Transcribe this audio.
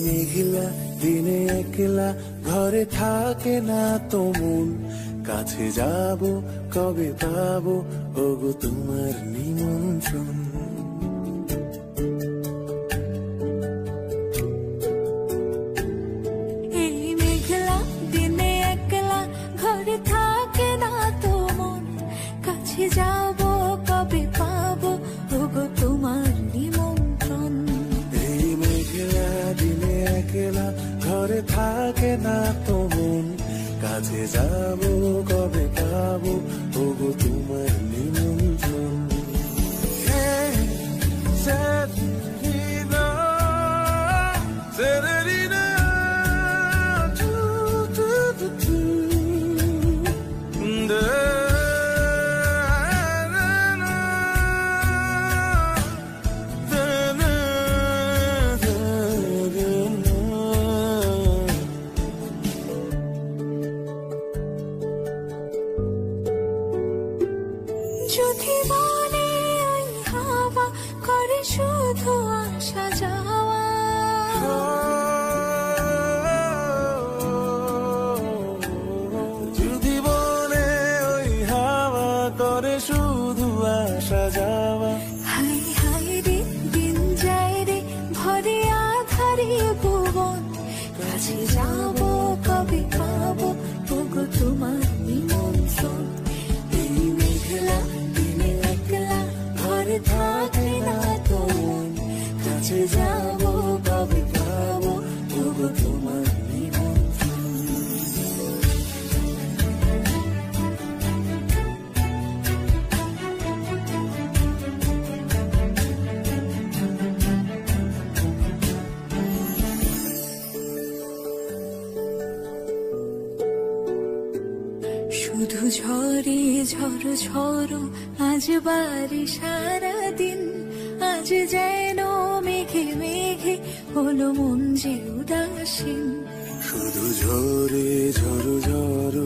মেঘলা দিনে একলা ঘরে থাকে না তো মন, কাছে যাব কবে পাবো ওগো তোমার নিমন্ত্রণ। এই মেঘলা দিনে একলা ঘরে থাকে না তো মন, কাছে যাব কবে পাবো ওগো তোমার নিমন্ত্রণ। এই মেঘলা দিনে একলা ঘরে থাকে না তো মন, কাছে যাব কবে পাবো ওগো তোমার নিমন্ত্রণ। যদি মনে ওই হাওয়া করে শুধু আসা যাওয়া, যদি মনে ওই হাওয়া করে শুধু আসা যাওয়া, হাই হাই রে দিন যায় রে ভরে আধারে ভুবন, কাছে যাব কবে পাবো ওগো তোমার নিমন্ত্রণ। এই মেঘলা দিনে একলা ঘরে থাকে না তো মন, কাছে যাব কবে পাবো ওগো তোমার নিমন্ত্রণ। শুধু ঝরে ঝড় ঝড়ো আজ বাড়ি সারাদিন, আজ যেন মেঘে মেঘে হলো মন যে উদাসীন। শুধু ঝরে ঝড় ঝড়